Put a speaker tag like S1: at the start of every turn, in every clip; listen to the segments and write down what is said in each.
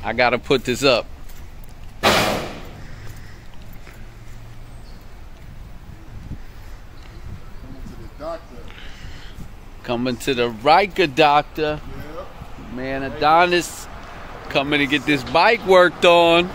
S1: I gotta put this up. Coming to the Ryker doctor. Yep. Man, Adonis coming to get this bike worked on.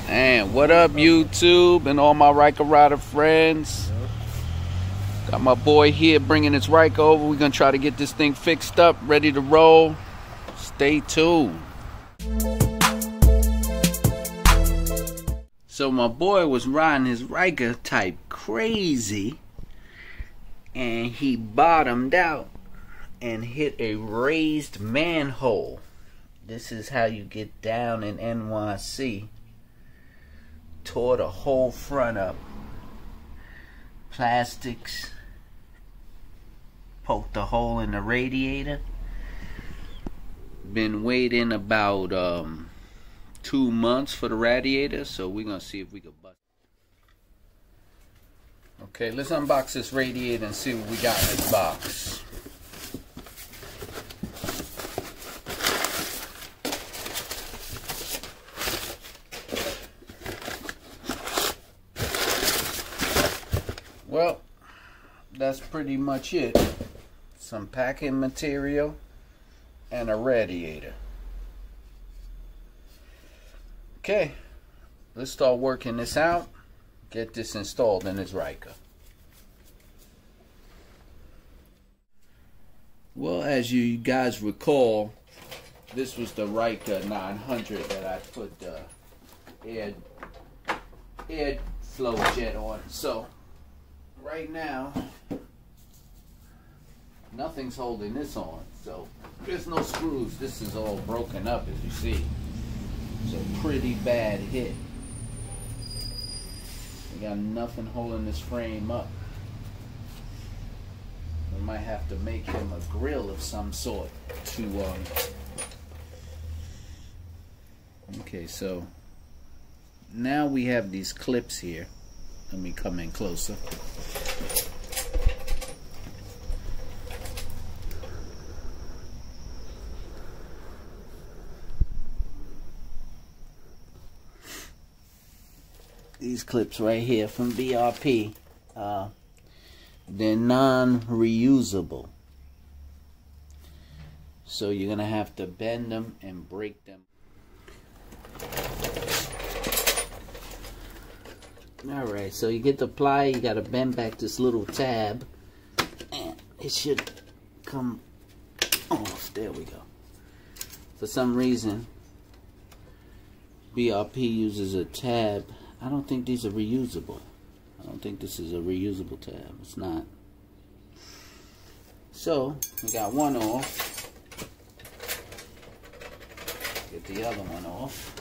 S1: And what up, YouTube and all my Ryker rider friends? Yep. Got my boy here bringing his Ryker over. We're gonna try to get this thing fixed up, ready to roll. Stay tuned. So my boy was riding his Ryker type crazy, and he bottomed out and hit a raised manhole. This is how you get down in NYC. Tore the whole front up. Plastics. Poked a hole in the radiator. Been waiting about 2 months for the radiator, so we're gonna see if we can bust. Okay, let's unbox this radiator and see what we got in this box. Well, that's pretty much it. Some packing material and a radiator. Okay, let's start working this out. Get this installed in this Ryker. Well, as you guys recall, this was the Ryker 900 that I put the air flow jet on. So right now, nothing's holding this on. So there's no screws. This is all broken up, as you see. It's a pretty bad hit. We got nothing holding this frame up. We might have to make him a grill of some sort to okay, so now we have these clips here. Let me come in closer. These clips right here from BRP, they're non-reusable, so you're gonna have to bend them and break them. Alright, so you get the plier, you gotta bend back this little tab and it should come off. There we go. For some reason BRP uses a tab. I don't think these are reusable. I don't think this is a reusable tab. It's not. So, we got one off. Get the other one off.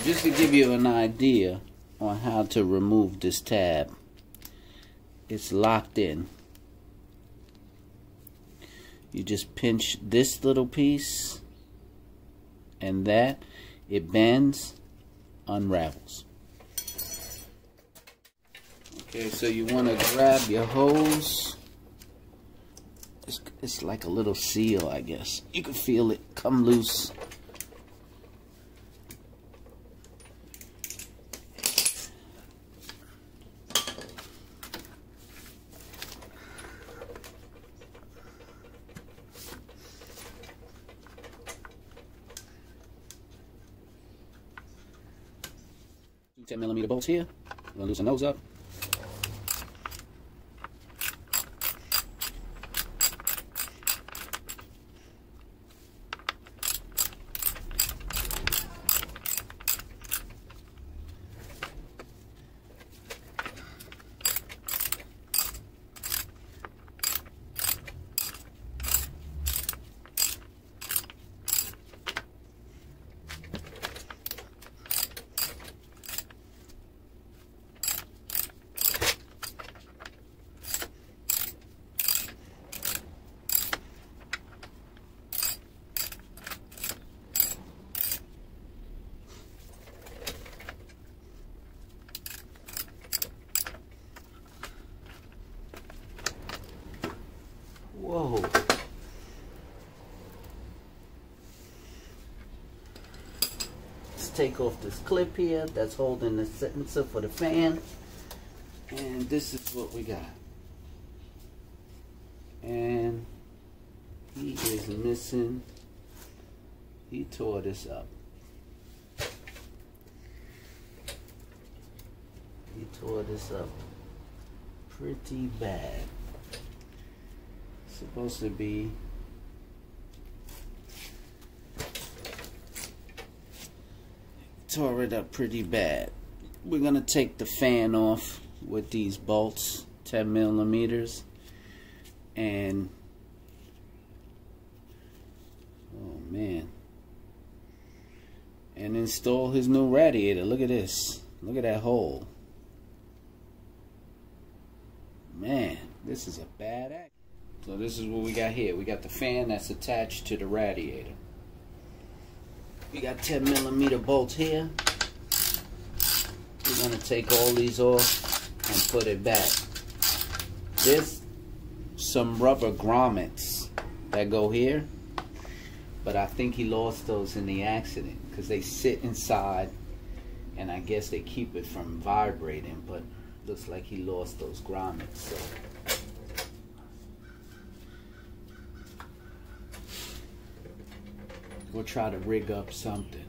S1: Just to give you an idea on how to remove this tab, it's locked in. You just pinch this little piece and that, it bends, unravels. Okay, so you want to grab your hose. It's like a little seal, I guess. You can feel it come loose. Two 10mm bolts here. I'm gonna loosen those up. Whoa. Let's take off this clip here that's holding the sensor for the fan. And this is what we got. And he is missing. He tore this up. He tore this up pretty bad. It's supposed to be tore it up pretty bad. We're gonna take the fan off with these bolts, 10 millimeters, and oh man, and install his new radiator. Look at this. Look at that hole. Man, this is a bad act. So this is what we got here. We got the fan that's attached to the radiator. We got 10 millimeter bolts here. We're gonna take all these off and put it back. There's some rubber grommets that go here, but I think he lost those in the accident because they sit inside, and I guess they keep it from vibrating, but looks like he lost those grommets. So we'll try to rig up something.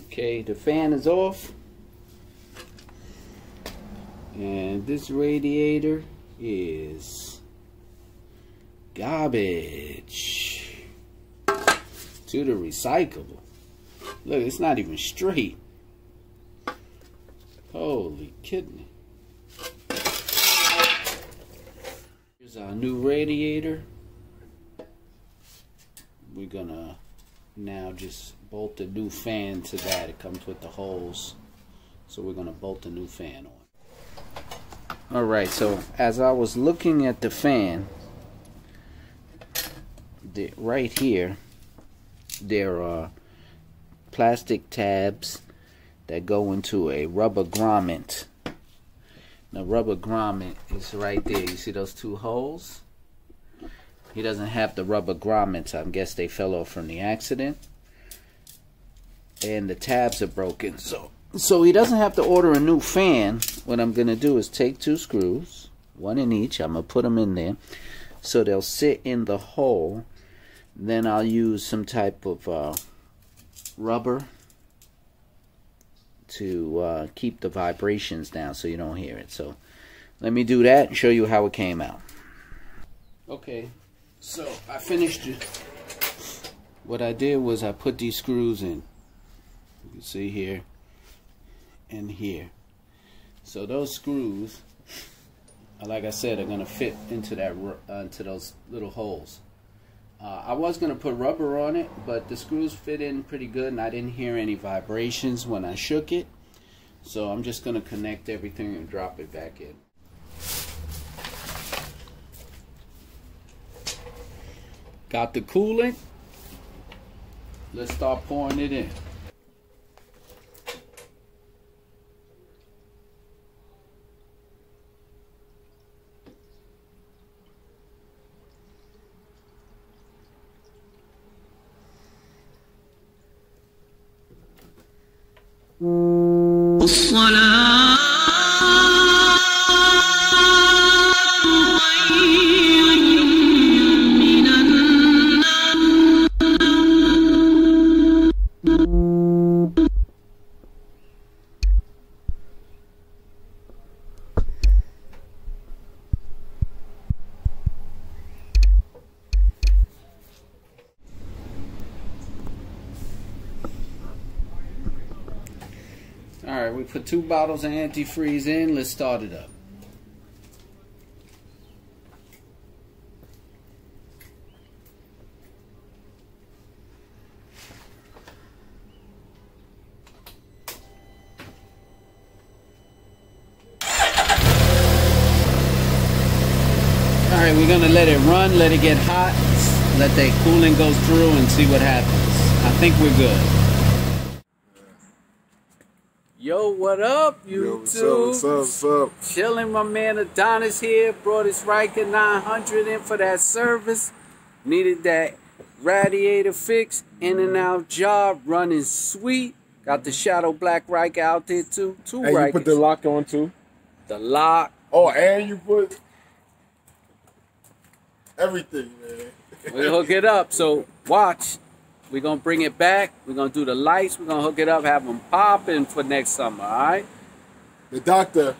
S1: Okay, the fan is off, and this radiator is garbage to the recyclable. Look, it's not even straight. Holy kidney. Here's our new radiator. We're gonna now just bolt the new fan to that. It comes with the holes, so we're gonna bolt the new fan on. Alright, so as I was looking at the fan, right here there are plastic tabs that go into a rubber grommet. The rubber grommet is right there. You see those two holes? He doesn't have the rubber grommets. I guess they fell off from the accident. And the tabs are broken. So he doesn't have to order a new fan. What I'm going to do is take two screws, one in each. I'm going to put them in there so they'll sit in the hole. Then I'll use some type of rubber to keep the vibrations down so you don't hear it. So let me do that and show you how it came out. Okay. So I finished it. What I did was I put these screws in. You can see here and here. So those screws, like I said, are going to fit into that into those little holes. I was going to put rubber on it, but the screws fit in pretty good, and I didn't hear any vibrations when I shook it. So I'm just going to connect everything and drop it back in. Got the coolant. Let's start pouring it in. Alright, we put 2 bottles of antifreeze in. Let's start it up. right, we're gonna let it run, let it get hot, let that coolant go through and see what happens. I think we're good. Yo, what up, YouTube?
S2: Yo, what's up?
S1: Chilling, my man Adonis here. Brought his Ryker 900 in for that service. Needed that radiator fix. In and out job, running sweet. Got the shadow black Ryker out there too. Two
S2: And
S1: Rykers.
S2: you put the lock on too?
S1: The lock.
S2: Oh, and you put everything, man.
S1: We hook it up. So watch. We're going to bring it back. We're going to do the lights. We're going to hook it up, have them popping for next summer, all right?
S2: The doctor.